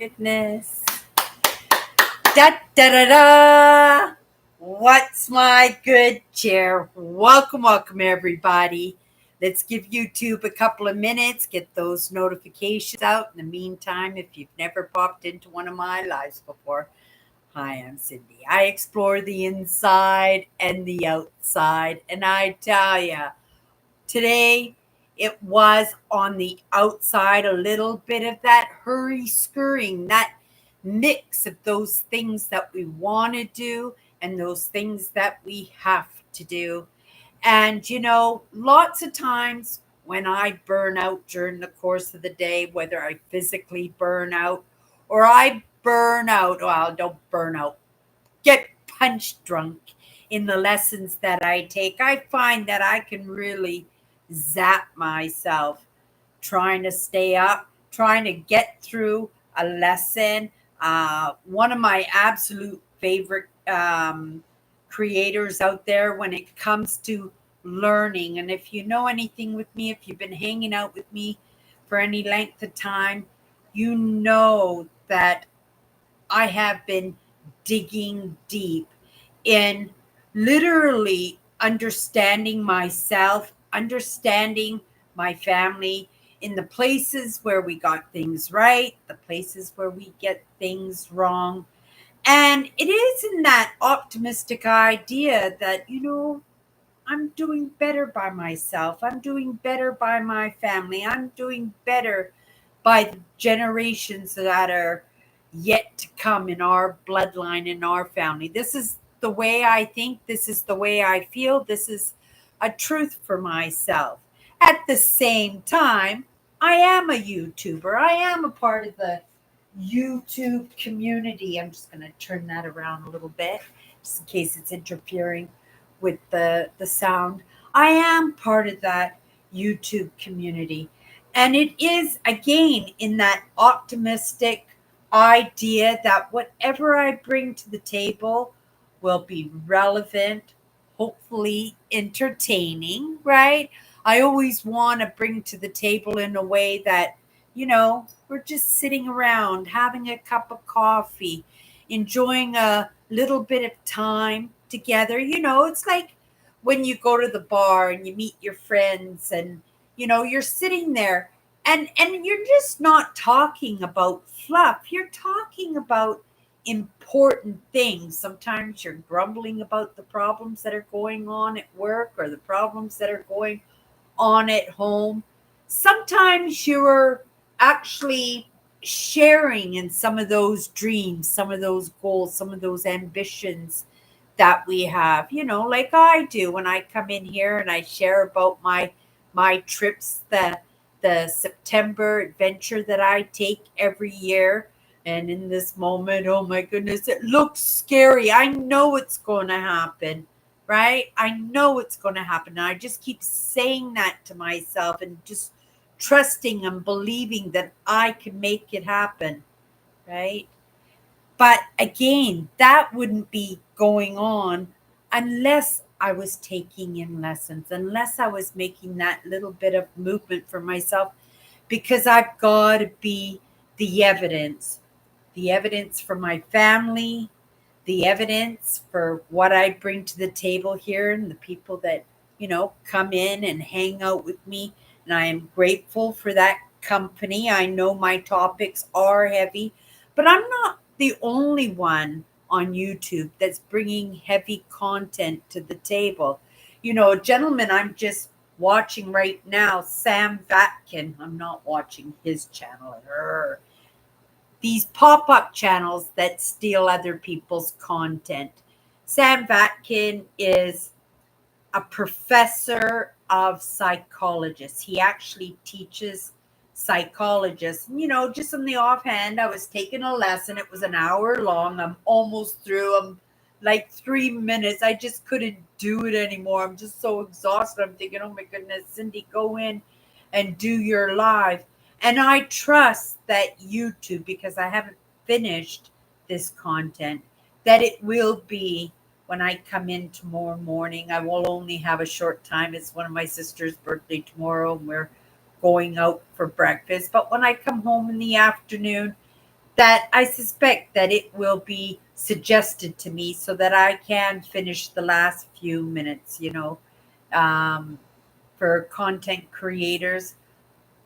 goodness. Da da da da. What's my good chair? Welcome, everybody. Let's give YouTube a couple of minutes, get those notifications out. In the meantime, if you've never popped into one of my lives before, hi, I'm Cindy. I explore the inside and the outside, and I tell ya, today it was on the outside a little bit of that hurry scurrying, that mix of those things that we want to do and those things that we have to do. And lots of times when I burn out during the course of the day, whether I physically burn out or I burn out, well, don't burn out, get punch drunk in the lessons that I take, I find that I can really zap myself trying to stay up, trying to get through a lesson. One of my absolute favorite creators out there when it comes to learning. And if you know anything with me, if you've been hanging out with me for any length of time, you know that I have been digging deep in literally understanding myself, understanding my family, in the places where we got things right, the places where we get things wrong. And it is in that optimistic idea that, I'm doing better by myself. I'm doing better by my family. I'm doing better by the generations that are yet to come in our bloodline, in our family. This is the way I think. This is the way I feel. This is a truth for myself. At the same time, I am a YouTuber. I am a part of the YouTube community. I'm just going to turn that around a little bit just in case it's interfering with the sound. I am part of that YouTube community. And it is, again, in that optimistic idea that whatever I bring to the table will be relevant, hopefully entertaining, right? I always want to bring to the table in a way that, we're just sitting around having a cup of coffee, enjoying a little bit of time together. It's like when you go to the bar and you meet your friends and, you're sitting there and you're just not talking about fluff. You're talking about important things. Sometimes you're grumbling about the problems that are going on at work or the problems that are going on at home. Sometimes you're actually sharing in some of those dreams, some of those goals, some of those ambitions that we have, like I do when I come in here and I share about my trips, the September adventure that I take every year. And in this moment, oh my goodness, it looks scary. I know it's going to happen, right? I know it's going to happen. And I just keep saying that to myself and just trusting and believing that I can make it happen, right? But again, that wouldn't be going on unless I was taking in lessons, unless I was making that little bit of movement for myself, because I've got to be the evidence for my family, the evidence for what I bring to the table here and the people that, come in and hang out with me. And I am grateful for that company. I know my topics are heavy, but I'm not the only one on YouTube that's bringing heavy content to the table. A gentleman I'm just watching right now, Sam Vatkin. I'm not watching his channel. These pop-up channels that steal other people's content. Sam Vatkin is a professor of psychologists. He actually teaches psychologists. Just on the offhand, I was taking a lesson. It was an hour long. I'm almost through. I'm like 3 minutes. I just couldn't do it anymore. I'm just so exhausted. I'm thinking, oh my goodness, Cindy, go in and do your live. And I trust that YouTube, because I haven't finished this content, that it will be when I come in tomorrow morning. I will only have a short time. It's one of my sister's birthday tomorrow, and we're going out for breakfast. But when I come home in the afternoon, that I suspect that it will be suggested to me so that I can finish the last few minutes, um, for content creators.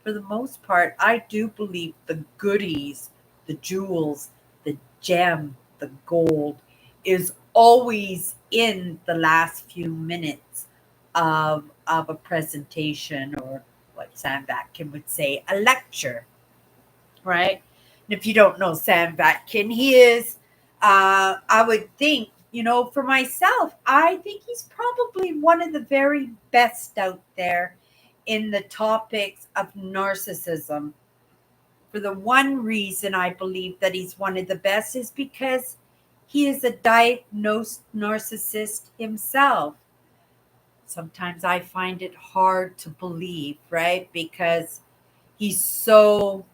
For the most part, I do believe the goodies, the jewels, the gem, the gold is always in the last few minutes of a presentation, or what Sam Vatkin would say, a lecture, right? And if you don't know Sam Vatkin, he is, I would think, for myself, I think he's probably one of the very best out there in the topics of narcissism. For the one reason I believe that he's one of the best is because he is a diagnosed narcissist himself. Sometimes I find it hard to believe, right? Because he's so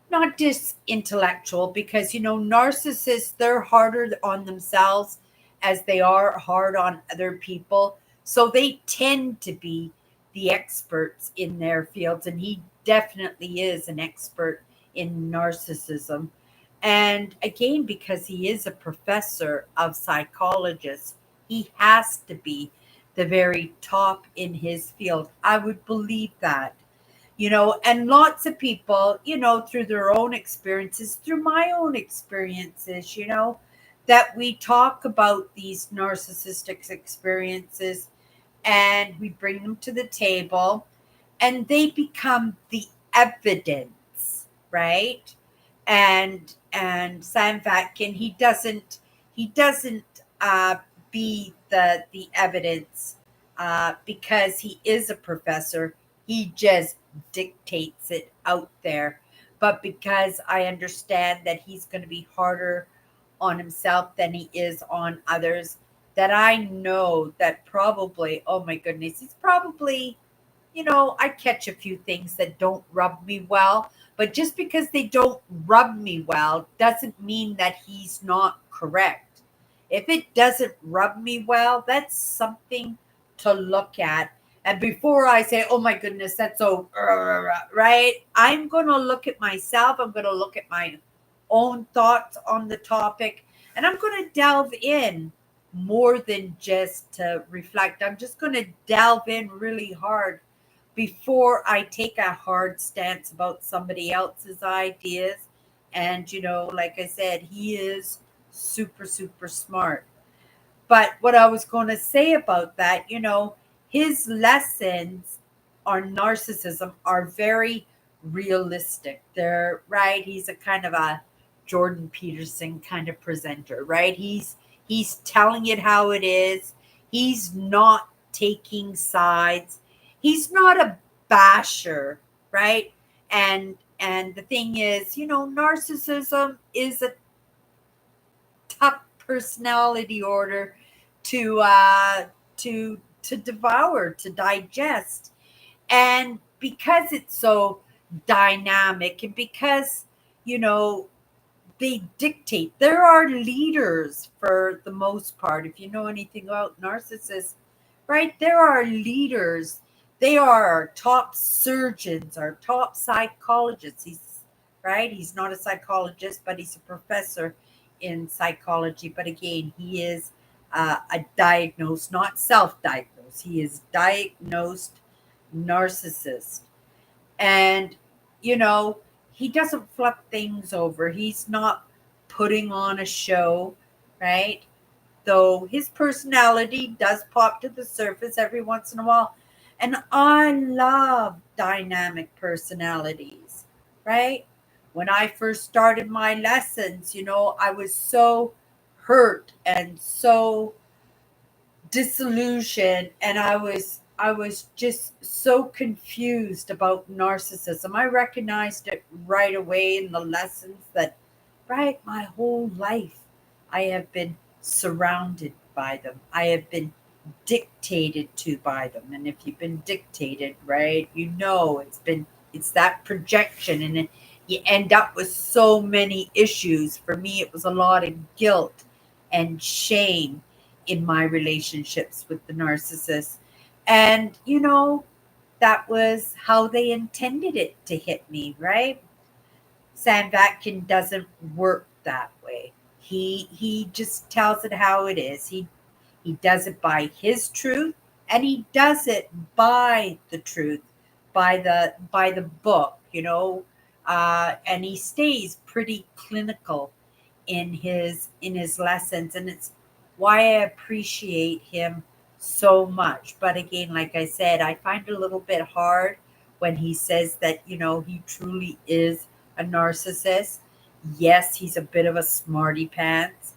not just intellectual, because narcissists, they're harder on themselves as they are hard on other people, so they tend to be the experts in their fields, and he definitely is an expert in narcissism. And again, because he is a professor of psychologists, he has to be the very top in his field. I would believe that. And lots of people, through their own experiences, through my own experiences, that we talk about these narcissistic experiences and we bring them to the table, and they become the evidence, right? And Sam Vatkin, he doesn't be the evidence, because he is a professor. He just dictates it out there. But because I understand that he's going to be harder on himself than he is on others, that I know that probably, oh my goodness, he's probably, I catch a few things that don't rub me well, but just because they don't rub me well doesn't mean that he's not correct. If it doesn't rub me well, that's something to look at. And before I say, oh my goodness, that's so, right? I'm going to look at myself. I'm going to look at my own thoughts on the topic, and I'm going to delve in more than just to reflect. I'm just going to delve in really hard before I take a hard stance about somebody else's ideas. And, like I said, he is super, super smart. But what I was going to say about that, his lessons on narcissism are very realistic. They're right. He's a kind of a Jordan Peterson kind of presenter, right? He's telling it how it is. He's not taking sides. He's not a basher, right? And the thing is, narcissism is a tough personality order to devour, to digest. And because it's so dynamic, and because you know they dictate, there are leaders for the most part. If you know anything about narcissists, right, there are leaders. They are our top surgeons, our top psychologists. He's not a psychologist, but he's a professor in psychology. But again, he is a diagnosed, not self-diagnosed, he is diagnosed narcissist. And you know he doesn't fluff things over. He's not putting on a show, right? Though his personality does pop to the surface every once in a while. And I love dynamic personalities, right? When I first started my lessons, I was so hurt and so disillusioned, and I was just so confused about narcissism. I recognized it right away in the lessons that, right, my whole life I have been surrounded by them. I have been dictated to by them. And if you've been dictated, right, it's that projection, and you end up with so many issues. For me, it was a lot of guilt and shame in my relationships with the narcissist. And that was how they intended it to hit me, right? Sam Vatkin doesn't work that way. He just tells it how it is. He does it by his truth, and he does it by the truth, by the book, and he stays pretty clinical in his lessons, and it's why I appreciate him so much. But again, like I said, I find it a little bit hard when he says that, he truly is a narcissist. Yes, he's a bit of a smarty pants,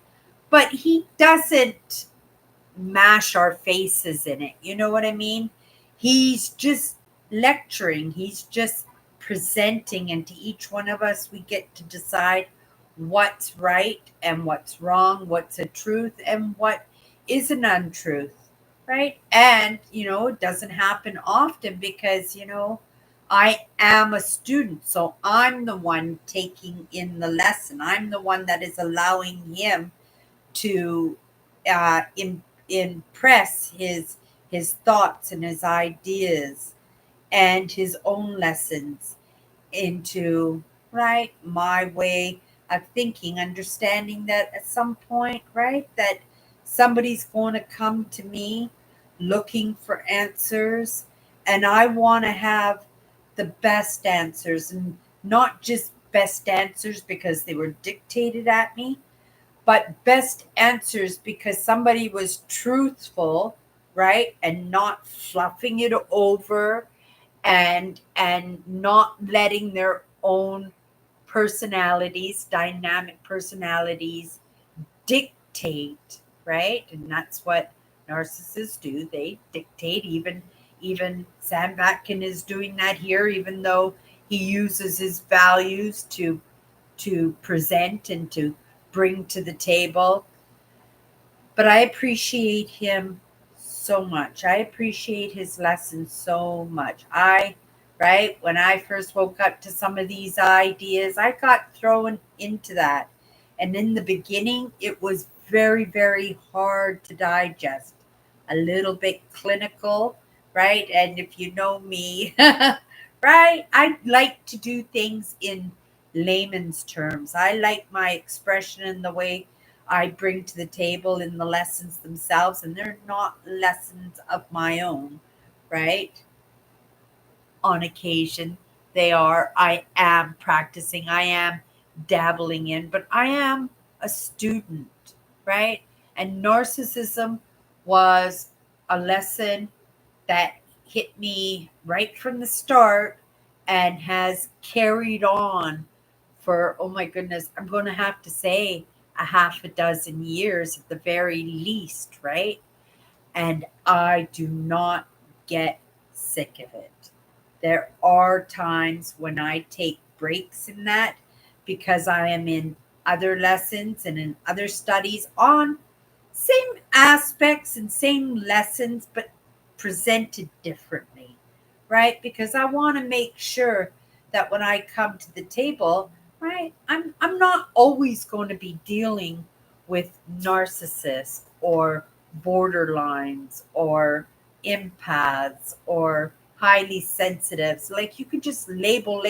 but he doesn't mash our faces in it. You know what I mean? He's just lecturing, he's just presenting, and to each one of us, we get to decide what's right and what's wrong, what's a truth and what is an untruth, right? And, it doesn't happen often because, I am a student, so I'm the one taking in the lesson. I'm the one that is allowing him to impress his thoughts and his ideas and his own lessons into right my way of thinking, understanding that at some point, right, that somebody's going to come to me looking for answers, and I want to have the best answers, and not just best answers because they were dictated at me, but best answers because somebody was truthful, right? And not fluffing it over, and not letting their own personalities, dynamic personalities, dictate, right? And that's what narcissists do. They dictate. Even Sam Batkin is doing that here, even though he uses his values to present and to bring to the table. But I appreciate him so much. I appreciate his lessons so much. Right, when I first woke up to some of these ideas, I got thrown into that. And in the beginning, it was very, very hard to digest, a little bit clinical, right? And if you know me, right, I like to do things in layman's terms. I like my expression and the way I bring to the table in the lessons themselves, and they're not lessons of my own, right? On occasion, they are. I am practicing, I am dabbling in, but I am a student, right? And narcissism was a lesson that hit me right from the start and has carried on for, oh my goodness, I'm going to have to say a half a dozen years at the very least, right? And I do not get sick of it. There are times when I take breaks in that because I am in other lessons and in other studies on same aspects and same lessons, but presented differently, right? Because I want to make sure that when I come to the table, right, I'm not always going to be dealing with narcissists or borderlines or empaths or highly sensitives. Like you could just label,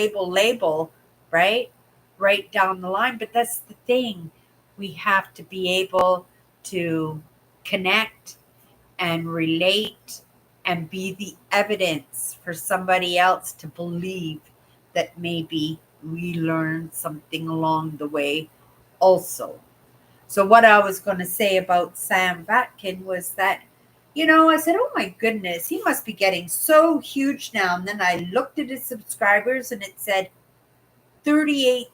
right? Right down the line. But that's the thing. We have to be able to connect and relate and be the evidence for somebody else to believe that maybe we learned something along the way also. So what I was going to say about Sam Vatkin was that, I said, oh my goodness, he must be getting so huge now. And then I looked at his subscribers and it said 38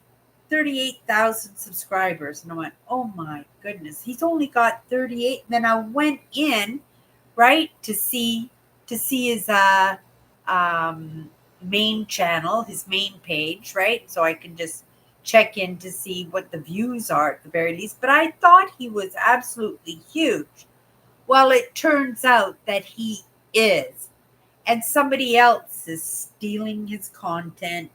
38,000 subscribers. And I went, oh my goodness, he's only got 38. And then I went in, right, to see his um, main channel, his main page, right? So I can just check in to see what the views are at the very least. But I thought he was absolutely huge. Well, it turns out that he is. And somebody else is stealing his content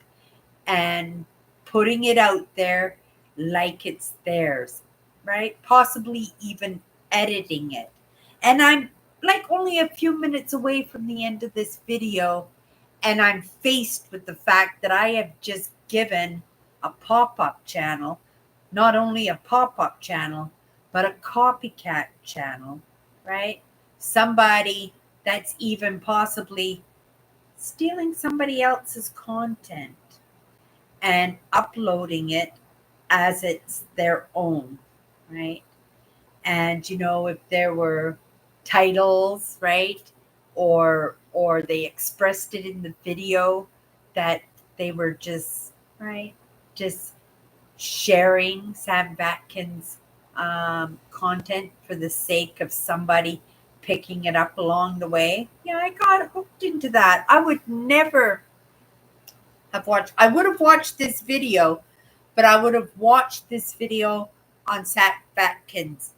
and putting it out there like it's theirs, right? Possibly even editing it. And I'm like only a few minutes away from the end of this video, and I'm faced with the fact that I have just given a pop-up channel, not only a pop-up channel, but a copycat channel, right? Somebody that's even possibly stealing somebody else's content and uploading it as it's their own, right? And if there were titles, right, or they expressed it in the video that they were just right, just sharing Sam Vatkin's content for the sake of somebody picking it up along the way. Yeah, I got hooked into that. I would never have watched. I would have watched this video, but I would have watched this video on Sam Vatkin's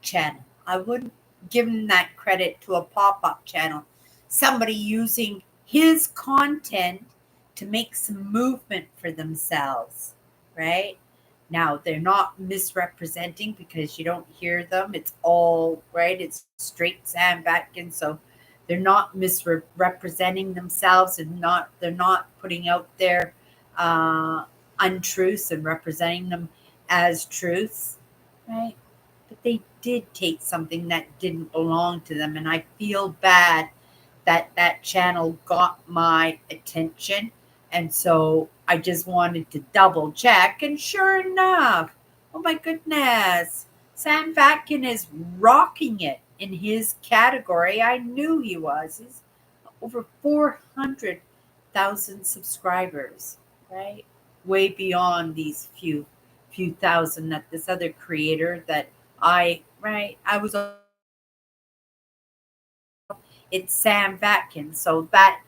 channel. I wouldn't give him that credit to a pop-up channel. Somebody using his content to make some movement for themselves, right? Now, they're not misrepresenting because you don't hear them. It's all right. It's straight Sam Vatkin. So they're not misrepresenting themselves and they're not putting out their untruths and representing them as truths, right? But they did take something that didn't belong to them, and I feel bad that that channel got my attention, and so I just wanted to double check, and sure enough, oh my goodness, Sam Vatkin is rocking it in his category. I knew he was. He's over 400,000 subscribers, right? Way beyond these few thousand that this other creator that I was. It's Sam Vatkin, so that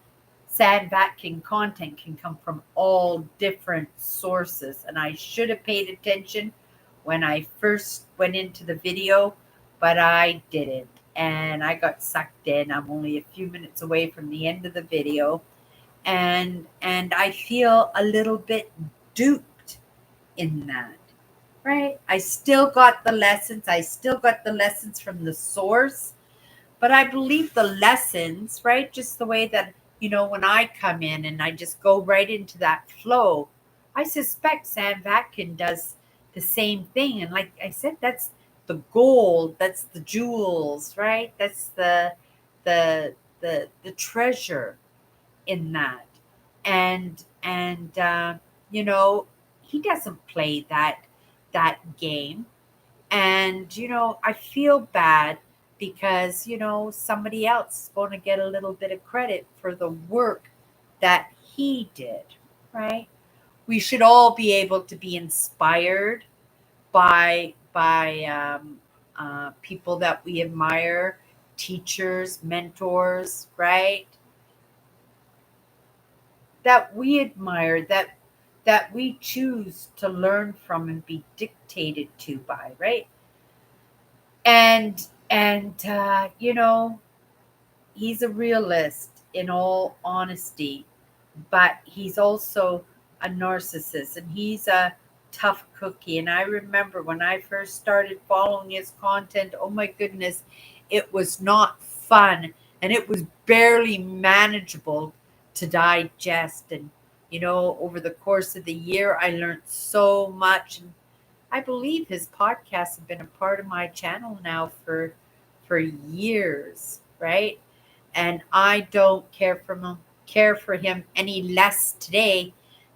Sam Vatkin content can come from all different sources, and I should have paid attention when I first went into the video, but I didn't, and I got sucked in. I'm only a few minutes away from the end of the video, and I feel a little bit duped in that, right? I still got the lessons. I still got the lessons from the source, but I believe the lessons, right? Just the way that, when I come in and I just go right into that flow, I suspect Sam Vatkin does the same thing. And like I said, that's the gold, that's the jewels, right? That's the treasure in that. And he doesn't play that game. And I feel bad because somebody else is going to get a little bit of credit for the work that he did, right? We should all be able to be inspired by people that we admire, teachers, mentors, right? That we admire, that we choose to learn from and be dictated to by, right? And he's a realist in all honesty, but he's also a narcissist, and he's a tough cookie. And I remember when I first started following his content, oh my goodness, it was not fun, and it was barely manageable to digest. And over the course of the year, I learned so much. And I believe his podcasts have been a part of my channel now for years, right? And I don't care for him any less today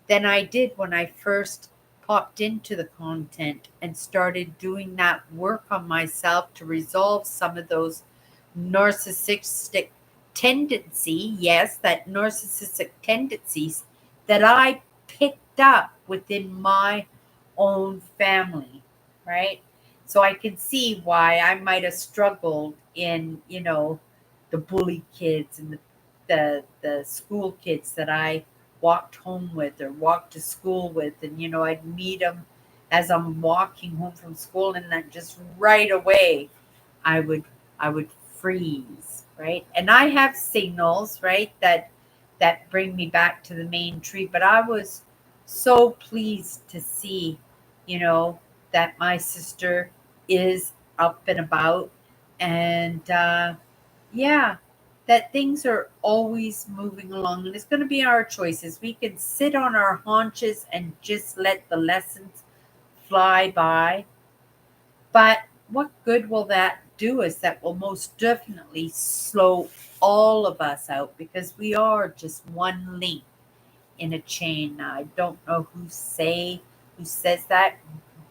than I did when I first popped into the content and started doing that work on myself to resolve some of those narcissistic that narcissistic tendencies that I picked up within my own family, right? So I can see why I might have struggled in, the bully kids and the school kids that I walked home with or walked to school with, and I'd meet them as I'm walking home from school, and then just right away I would I would freeze, right? And I have signals, right, that bring me back to the main tree. But I was so pleased to see, that my sister is up and about, and yeah, that things are always moving along, and it's going to be our choices. We can sit on our haunches and just let the lessons fly by, but what good will that do us? That will most definitely slow all of us out because we are just one link in a chain. I don't know who says that.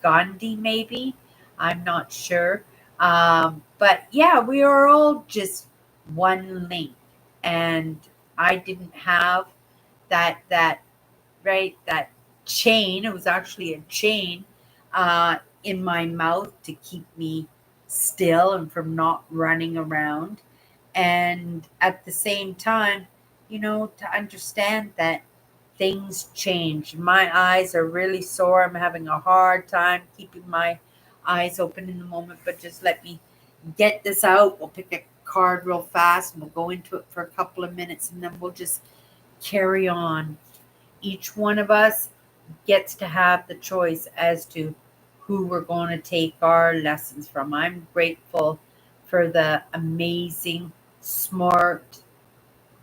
Gandhi, maybe. I'm not sure. But yeah, we are all just one link, and I didn't have that right, that chain. It was actually a chain in my mouth to keep me still and from not running around. And at the same time, to understand that things change. My eyes are really sore. I'm having a hard time keeping my eyes open in the moment, but just let me get this out. We'll pick a card real fast and we'll go into it for a couple of minutes and then we'll just carry on. Each one of us gets to have the choice as to who we're going to take our lessons from. I'm grateful for the amazing, smart,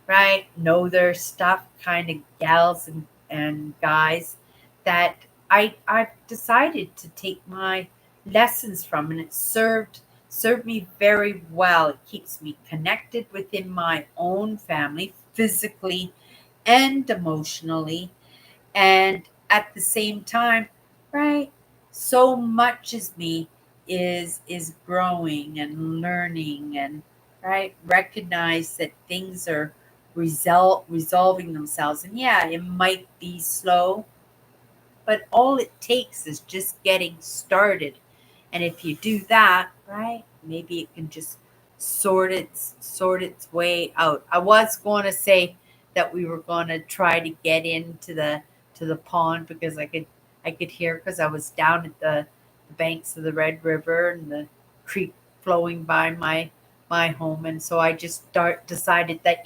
right, know their stuff kind of gals and guys that I've decided to take my lessons from, and it served me very well. It keeps me connected within my own family physically and emotionally, and at the same time, right, so much as me is growing and learning, and right, recognize that things are resolving themselves. And yeah, it might be slow, but all it takes is just getting started. And if you do that, right, maybe it can just sort its way out. I was going to say that we were going to try to get into the pond because I could hear, because I was down at the banks of the Red River and the creek flowing by my home, and so I just decided that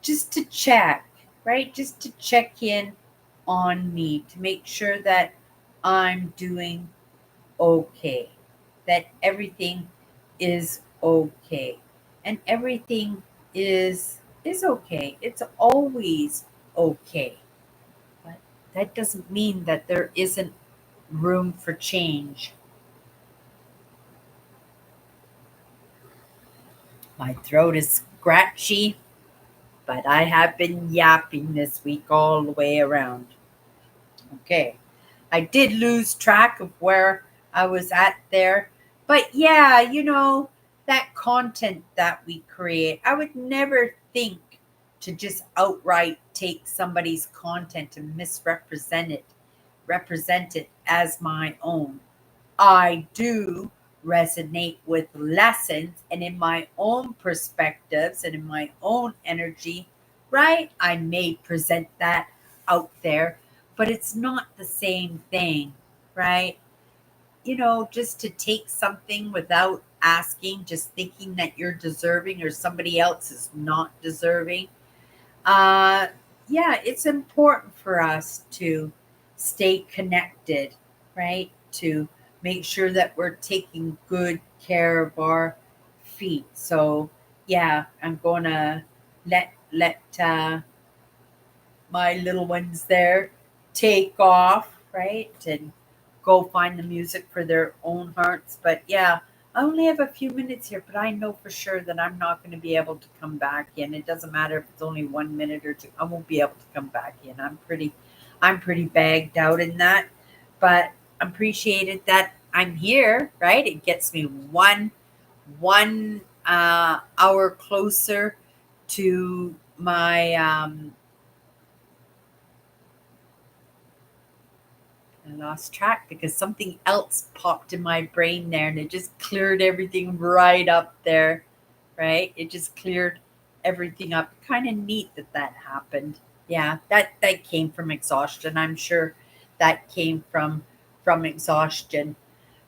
just to check, right? Just to check in on me to make sure that I'm doing okay, that everything is okay. And everything is okay. It's always okay. But that doesn't mean that there isn't room for change. My throat is scratchy, but I have been yapping this week all the way around. Okay. I did lose track of where I was at there. But yeah, that content that we create, I would never think to just outright take somebody's content and represent it as my own. I do resonate with lessons and in my own perspectives and in my own energy, right? I may present that out there, but it's not the same thing, right? Just to take something without asking, just thinking that you're deserving or somebody else is not deserving. uh, yeah, it's important for us to stay connected, right? To make sure that we're taking good care of our feet. So, yeah, I'm gonna let my little ones there take off, right? And go find the music for their own hearts. But yeah, I only have a few minutes here, but I know for sure that I'm not going to be able to come back in. It doesn't matter if it's only 1 minute or two. I won't be able to come back in. I'm pretty bagged out in that. But I'm appreciated that I'm here, right? It gets me one hour closer to my I lost track because something else popped in my brain there and it just cleared everything right up there, right? It just cleared everything up. Kind of neat that happened. Yeah, that came from exhaustion. I'm sure that came from exhaustion.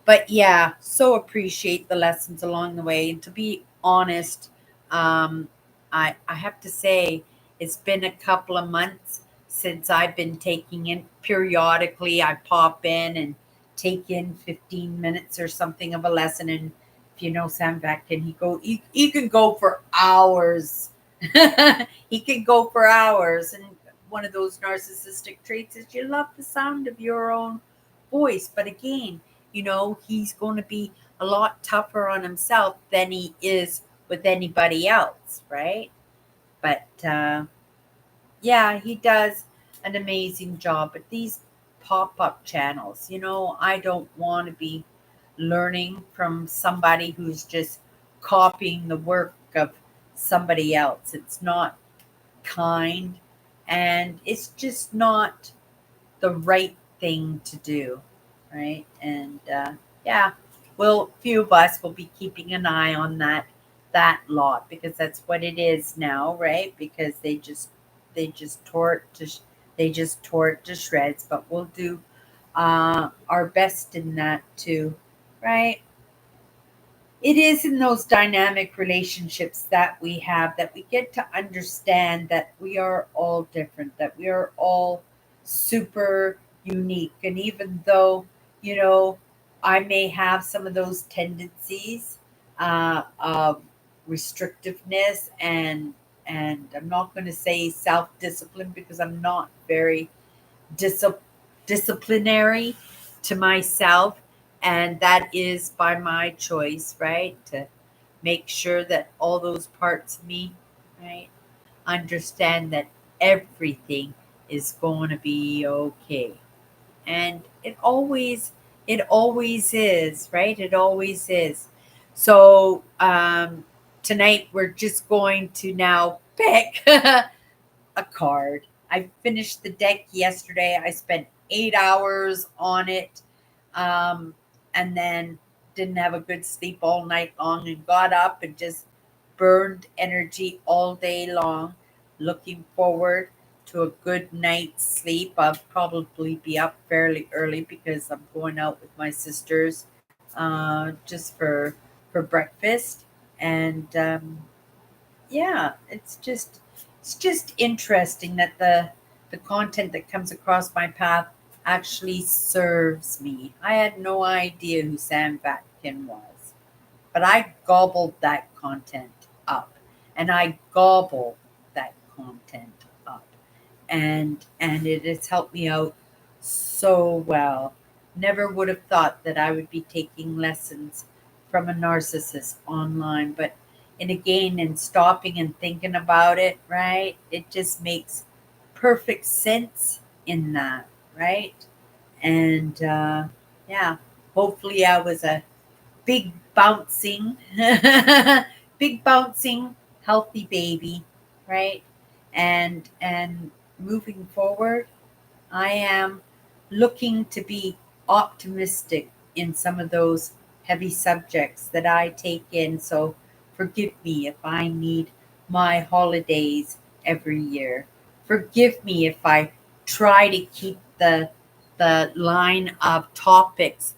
But yeah, so appreciate the lessons along the way. And to be honest, um, I have to say it's been a couple of months since I've been taking in periodically. I pop in and take in 15 minutes or something of a lesson, and if you know Sam Vectin, he can go for hours. He can go for hours. And one of those narcissistic traits is you love the sound of your own voice. But again, he's going to be a lot tougher on himself than he is with anybody else, right? But yeah, he does an amazing job. But these pop up channels, I don't want to be learning from somebody who's just copying the work of somebody else. It's not kind, and it's just not the right thing to do, right? And yeah, well, few of us will be keeping an eye on that lot, because that's what it is now, right? Because they just tore it to shreds. But we'll do our best in that too, right? It is in those dynamic relationships that we have that we get to understand that we are all different, that we are all super unique. And even though, you know, I may have some of those tendencies of restrictiveness, and I'm not going to say self-discipline, because I'm not very disciplined disciplinary to myself, and that is by my choice, right? To make sure that all those parts of me, right, understand that everything is going to be okay. And it always is, right? It always is. So tonight we're just going to now pick a card. I finished the deck yesterday. I spent 8 hours on it, um, and then didn't have a good sleep all night long, and got up and just burned energy all day long. Looking forward to a good night's sleep. I'll probably be up fairly early because I'm going out with my sisters just for breakfast. And yeah, it's just interesting that the content that comes across my path actually serves me. I had no idea who Sam Vatkin was, but I gobbled that content up, and I gobble that content up, and it has helped me out so well. Never would have thought that I would be taking lessons from a narcissist online, but and again, and stopping and thinking about it, right? It just makes perfect sense in that, right? And yeah, hopefully I was a big bouncing, big bouncing, healthy baby, right? And moving forward, I am looking to be optimistic in some of those heavy subjects that I take in. So forgive me if I need my holidays every year. Forgive me if I try to keep the line of topics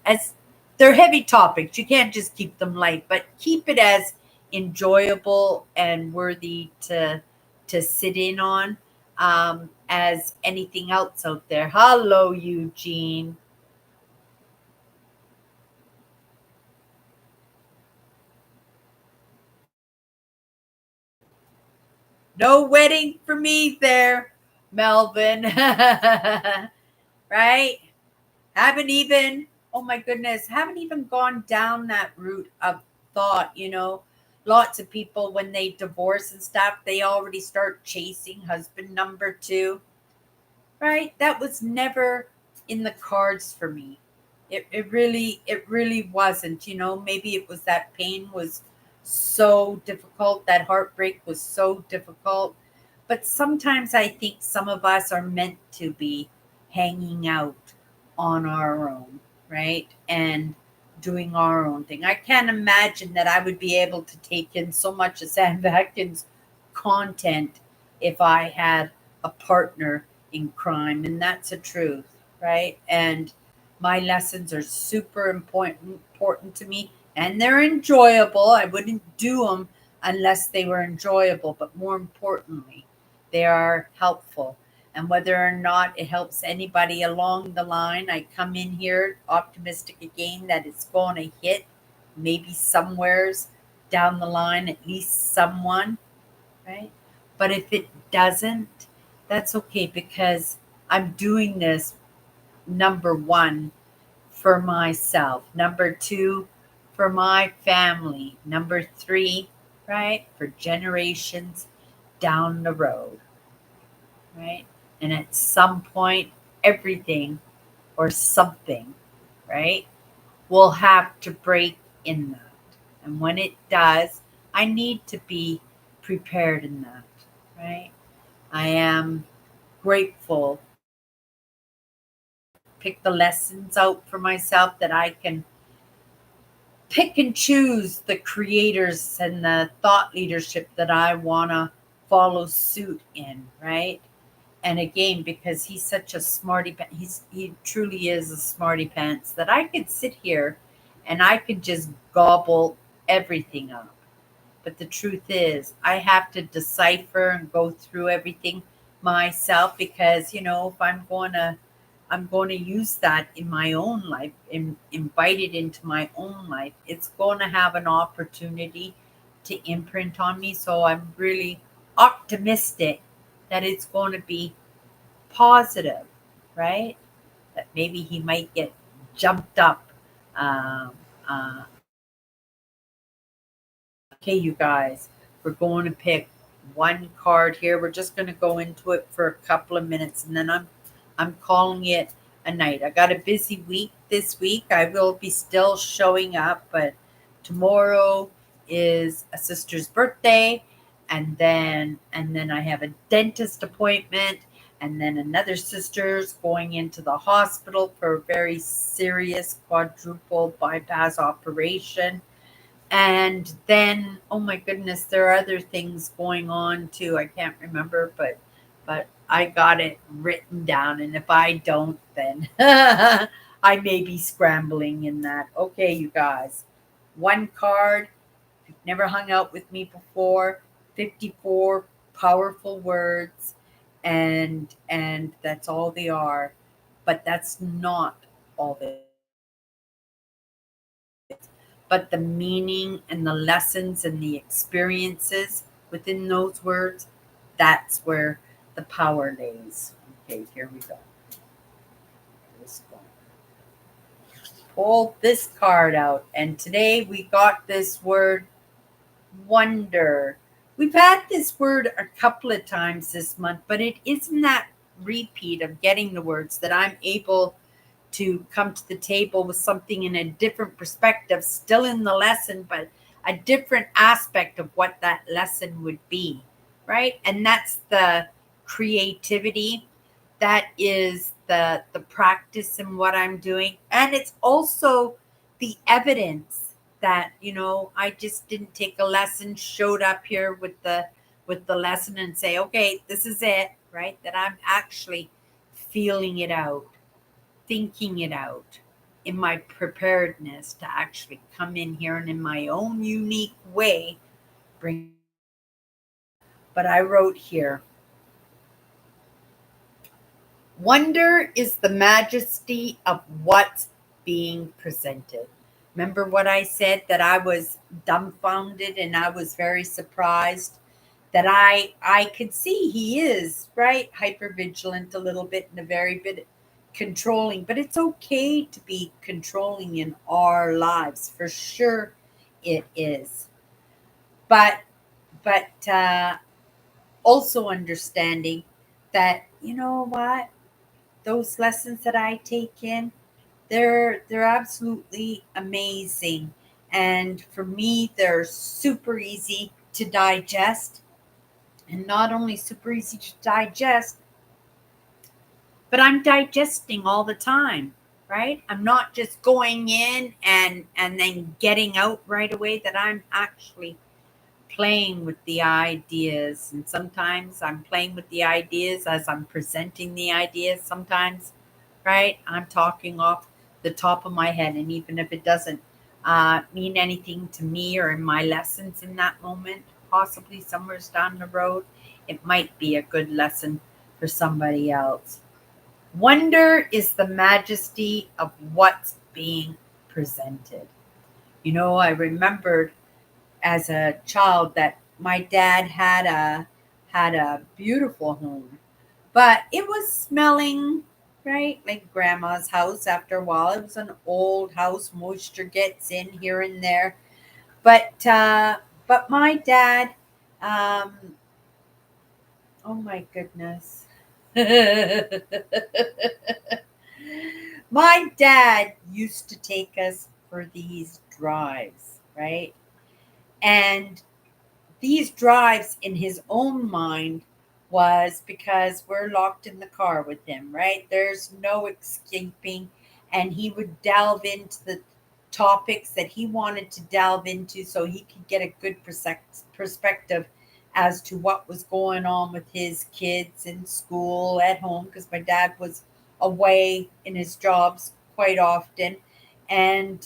as they're heavy topics. You can't just keep them light, but keep it as enjoyable and worthy to sit in on as anything else out there. Hello, Eugene. No wedding for me there, Melvin. Right? Haven't even, oh my goodness, haven't even gone down that route of thought. Lots of people, when they divorce and stuff, they already start chasing husband number two. Right? That was never in the cards for me. It really wasn't. Maybe it was that pain was so difficult, that heartbreak was so difficult. But sometimes I think some of us are meant to be hanging out on our own, right? And doing our own thing. I can't imagine that I would be able to take in so much of Sam Atkins' content if I had a partner in crime, and that's a truth, right? And my lessons are super important to me, and they're enjoyable. I wouldn't do them unless they were enjoyable, but more importantly, they are helpful. And whether or not it helps anybody along the line, I come in here optimistic again that it's going to hit. maybe somewheres down the line, at least someone, right? But if it doesn't, that's okay because I'm doing this, number one, for myself, number two, for my family, number three, right, for generations down the road, right? And at some point, everything or something, right, will have to break in that. And when it does, I need to be prepared in that, right? I am grateful pick the lessons out for myself that I can pick and choose the creators and the thought leadership that I want to follow suit in, right? And again, because he's such a smarty he truly is a smarty pants that I could sit here and I could just gobble everything up. But the truth is, I have to decipher and go through everything myself because, if I'm going to use that in my own life and invite it into my own life. It's going to have an opportunity to imprint on me. So I'm really optimistic that it's going to be positive, right? That maybe he might get jumped up. Um, uh, Okay, you guys, we're going to pick one card here. We're just going to go into it for a couple of minutes, and then I'm calling it a night. I got a busy week this week. I will be still showing up, but tomorrow is a sister's birthday, and then I have a dentist appointment, and then another sister's going into the hospital for a very serious quadruple bypass operation. And then, oh my goodness, there are other things going on too. I can't remember, but I got it written down. And if I don't, then I may be scrambling in that. Okay, you guys, one card. If you've never hung out with me before, 54 powerful words, and that's all they are. But that's not all they but the meaning and the lessons and the experiences within those words, that's where the power lays. Okay, here we go. Let's go. Pull this card out, and today we got this word wonder. We've had this word a couple of times this month, but it isn't that repeat of getting the words that I'm able to come to the table with something in a different perspective, still in the lesson, but a different aspect of what that lesson would be, right? And that's the creativity. That is the practice in what I'm doing. And it's also the evidence that, I just didn't take a lesson, showed up here with the lesson and say, okay, this is it, right? That I'm actually feeling it out, thinking it out in my preparedness to actually come in here and in my own unique way bring. But I wrote here, wonder is the majesty of what's being presented. Remember what I said, that I was dumbfounded and I was very surprised that I could see he is, right, hyper vigilant a little bit and a very bit controlling, but it's okay to be controlling in our lives, for sure it is. But also understanding that, you know what, those lessons that I take in, they're absolutely amazing. And for me, they're super easy to digest. And not only super easy to digest, but I'm digesting all the time, right? I'm not just going in and then getting out right away, that I'm actually playing with the ideas. And sometimes I'm playing with the ideas as I'm presenting the ideas. Sometimes, right, I'm talking off the top of my head. And even if it doesn't mean anything to me or in my lessons in that moment, possibly somewhere down the road, it might be a good lesson for somebody else. Wonder is the majesty of what's being presented. I remembered as a child that my dad had a beautiful home, but it was smelling right like grandma's house after a while. It was an old house, moisture gets in here and there. But my dad, um, oh my goodness. My dad used to take us for these drives, right? And these drives in his own mind was because we're locked in the car with him, right? There's no escaping. And he would delve into the topics that he wanted to delve into so he could get a good perspective as to what was going on with his kids in school, at home, because my dad was away in his jobs quite often. And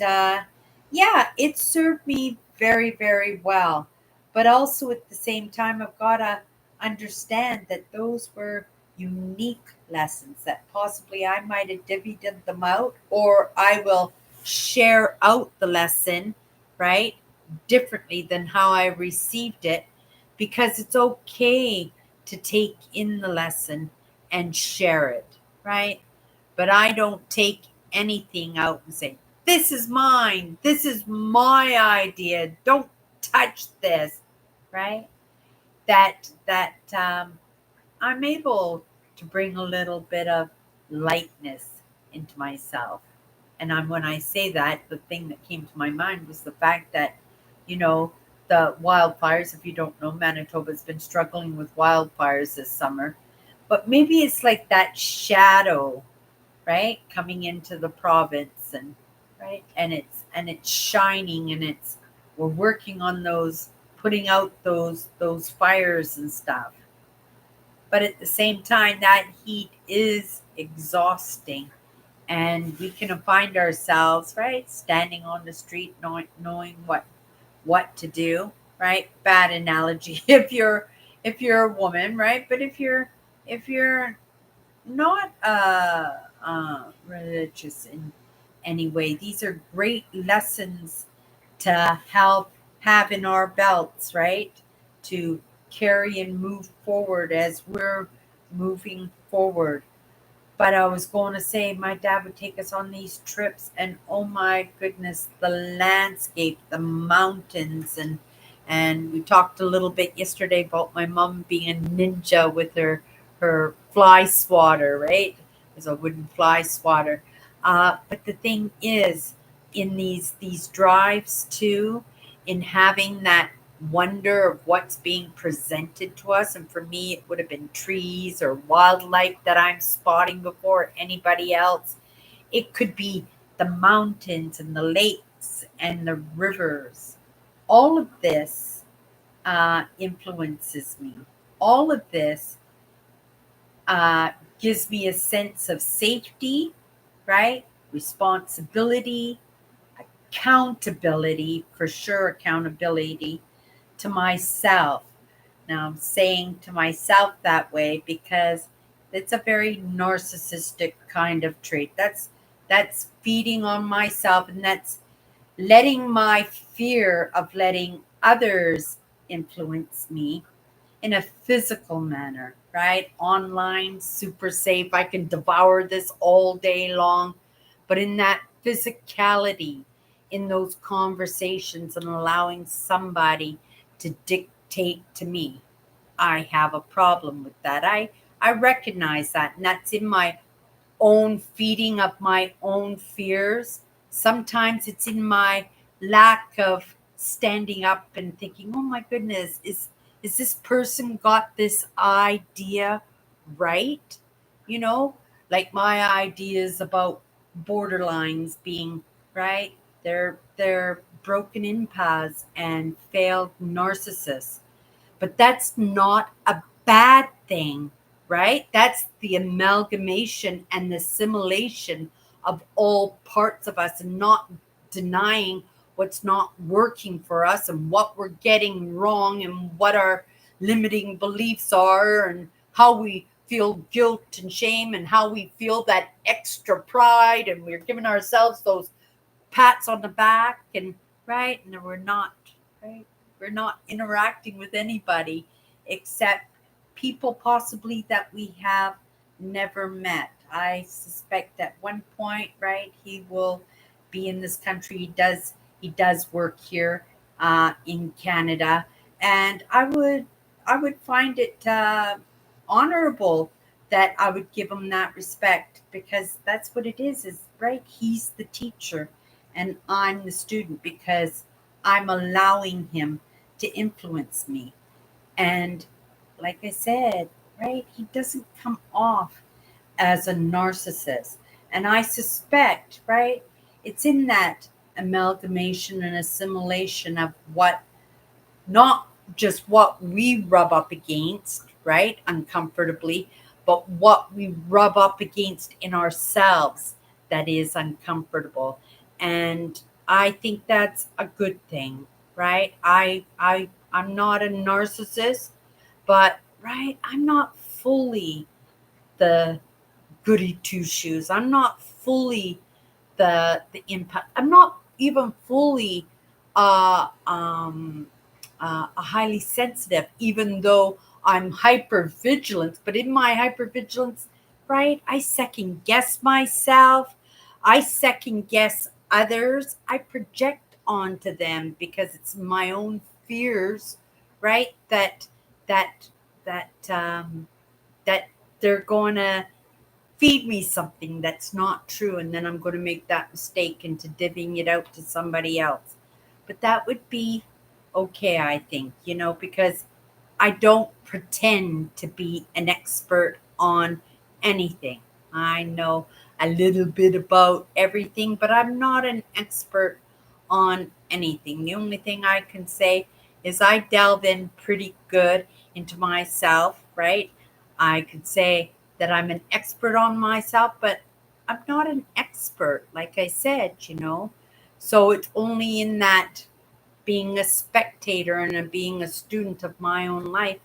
yeah, it served me very, very well, but also at the same time, I've got to understand that those were unique lessons that possibly I might have divvied them out, or I will share out the lesson, right, differently than how I received it, because it's okay to take in the lesson and share it, right? But I don't take anything out and say, this is mine, this is my idea, don't touch this, right? That I'm able to bring a little bit of lightness into myself. And when I say that, the thing that came to my mind was the fact that, you know, the wildfires, if you don't know, Manitoba's been struggling with wildfires this summer. But maybe it's like that shadow, right, coming into the province, and right, and it's shining, and it's we're working on those, putting out those fires and stuff. But at the same time, that heat is exhausting, and we can find ourselves, right, standing on the street, knowing what to do, right? Bad analogy if you're a woman, right? But if you're not religious in any way, these are great lessons to help have in our belts, right? To carry and move forward as we're moving forward. But I was going to say, my dad would take us on these trips, and oh my goodness, the landscape, the mountains, and we talked a little bit yesterday about my mom being a ninja with her fly swatter, right? There's a wooden fly swatter. But the thing is, in these drives too, in having that wonder of what's being presented to us. And for me, it would have been trees or wildlife that I'm spotting before anybody else. It could be the mountains and the lakes and the rivers. All of this influences me. All of this uh, gives me a sense of safety, right? Responsibility, accountability, for sure, accountability to myself. Now, I'm saying to myself that way because it's a very narcissistic kind of trait. That's feeding on myself, and that's letting my fear of letting others influence me in a physical manner, right? Online, super safe. I can devour this all day long. But in that physicality, in those conversations, and allowing somebody to dictate to me, I have a problem with that. I recognize that, and that's in my own feeding of my own fears. Sometimes it's in my lack of standing up and thinking, "Oh my goodness, is this person got this idea right?" You know, like my ideas about borderlines being right. They're broken empaths and failed narcissists, but that's not a bad thing, right? That's the amalgamation and the assimilation of all parts of us, and not denying what's not working for us and what we're getting wrong and what our limiting beliefs are and how we feel guilt and shame and how we feel that extra pride, and we're giving ourselves those pats on the back. And right? And we're not, right? We're not interacting with anybody except people possibly that we have never met. I suspect at one point, right, he will be in this country. He does work here in Canada, and I would find it honorable that I would give him that respect because that's what it is right. He's the teacher and I'm the student because I'm allowing him to influence me. And like I said, right, he doesn't come off as a narcissist. And I suspect, right, it's in that amalgamation and assimilation of what not just what we rub up against, right, uncomfortably, but what we rub up against in ourselves that is uncomfortable. And I think that's a good thing, right? I'm not a narcissist, but right, I'm not fully the goody two shoes. I'm not fully the impact. I'm not even fully uh, um, a highly sensitive, even though I'm hyper vigilant. But in my hyper vigilance, right, I second guess myself. I second guess others. I project onto them because it's my own fears, right? That that that they're going to feed me something that's not true, and then I'm going to make that mistake into divvying it out to somebody else. But that would be okay, I think, because I don't pretend to be an expert on anything. I know a little bit about everything, but I'm not an expert on anything. The only thing I can say is I delve in pretty good into myself, right? I could say that I'm an expert on myself, but I'm not an expert, like I said. So it's only in that being a spectator and being a student of my own life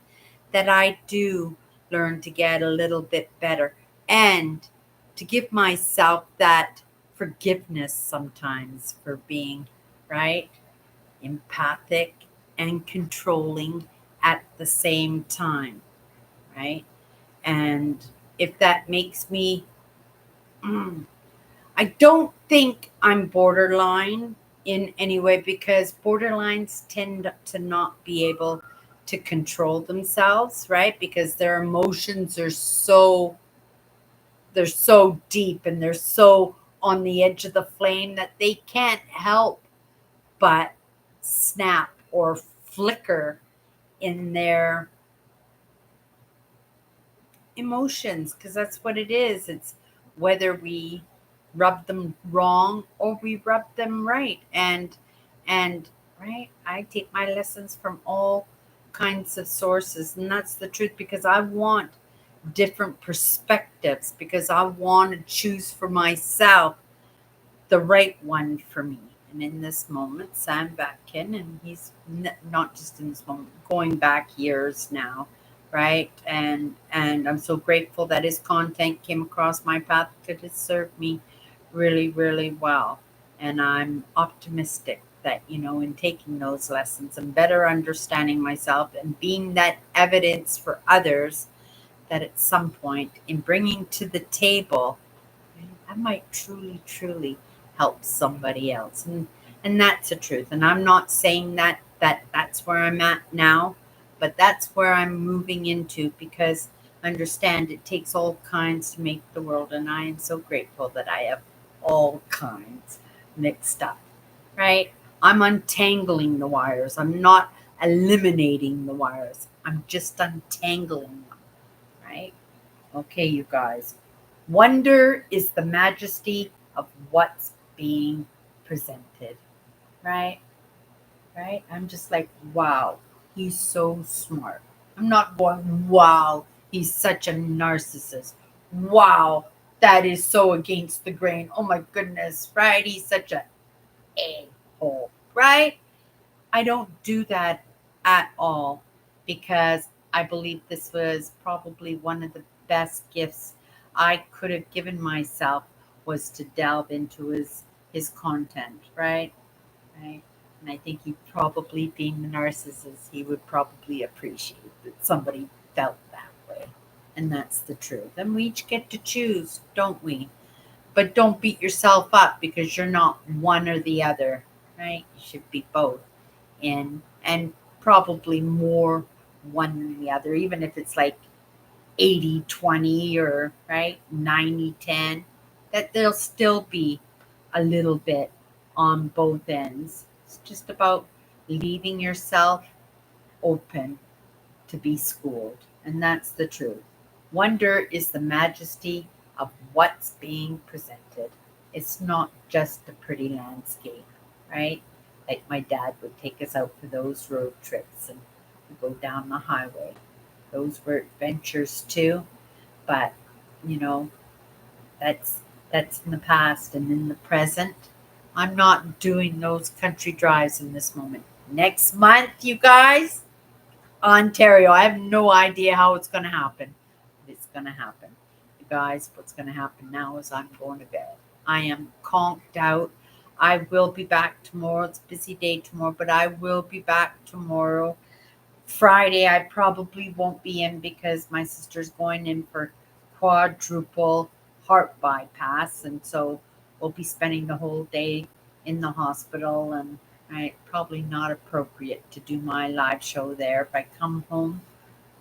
that I do learn to get a little bit better and to give myself that forgiveness sometimes for being right, empathic, and controlling at the same time, right? And if that makes me, mm, I don't think I'm borderline in any way because borderlines tend to not be able to control themselves, right? Because their emotions are so deep and they're so on the edge of the flame that they can't help but snap or flicker in their emotions because that's what it is. It's whether we rub them wrong or we rub them right. And right, I take my lessons from all kinds of sources, and that's the truth because I want different perspectives because I want to choose for myself the right one for me. And in this moment, Sam Batkin, and he's not just in this moment, going back years now, right? And I'm so grateful that his content came across my path because it served me really, really well. And I'm optimistic that, in taking those lessons and better understanding myself and being that evidence for others, that at some point in bringing to the table I might truly, truly help somebody else. And that's the truth. And I'm not saying that's where I'm at now, but that's where I'm moving into because understand it takes all kinds to make the world. And I am so grateful that I have all kinds mixed up, right? I'm untangling the wires. I'm not eliminating the wires. I'm just untangling them, right? Okay, you guys. Wonder is the majesty of what's being presented, right? Right? I'm just like, wow, he's so smart. I'm not going, wow, he's such a narcissist. Wow, that is so against the grain. Oh my goodness, right? He's such a a-hole, right? I don't do that at all because I believe this was probably one of the best gifts I could have given myself was to delve into his content, right? Right. And I think he probably, being the narcissist, he would probably appreciate that somebody felt that way. And that's the truth. And we each get to choose, don't we? But don't beat yourself up because you're not one or the other, right? You should be both. And probably more one than the other, even if it's like 80-20 or right 90-10, that there'll still be a little bit on both ends. It's just about leaving yourself open to be schooled, and that's the truth. Wonder is the majesty of what's being presented. It's not just a pretty landscape, right? Like my dad would take us out for those road trips and we go down the highway. Those were adventures too, but you know, that's that's in the past, and in the present, I'm not doing those country drives in this moment. Next month, you guys, Ontario. I have no idea how it's going to happen. But it's going to happen. You guys, what's going to happen now is I'm going to bed. I am conked out. I will be back tomorrow. It's a busy day tomorrow, but I will be back tomorrow. Friday, I probably won't be in because my sister's going in for quadruple heart bypass. And so we'll be spending the whole day in the hospital. And right, probably not appropriate to do my live show there. If I come home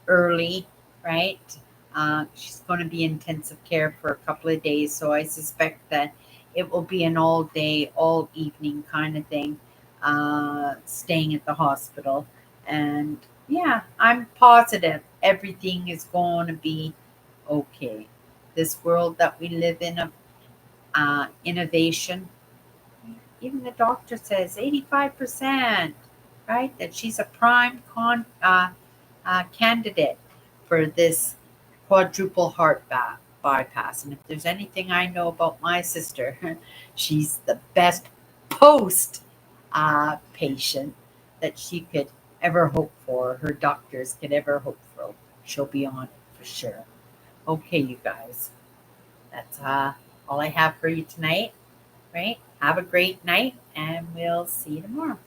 early, right? She's going to be in intensive care for a couple of days, so I suspect that it will be an all day, all evening kind of thing, staying at the hospital. And yeah, I'm positive everything is going to be okay. This world that we live in of innovation, even the doctor says 85%, right? That she's a prime candidate for this quadruple heart bypass. And if there's anything I know about my sister, she's the best post patient that she could ever hope for, her doctors could ever hope for. She'll be on it for sure. Okay, you guys, that's all I have for you tonight, right? Have a great night, and we'll see you tomorrow.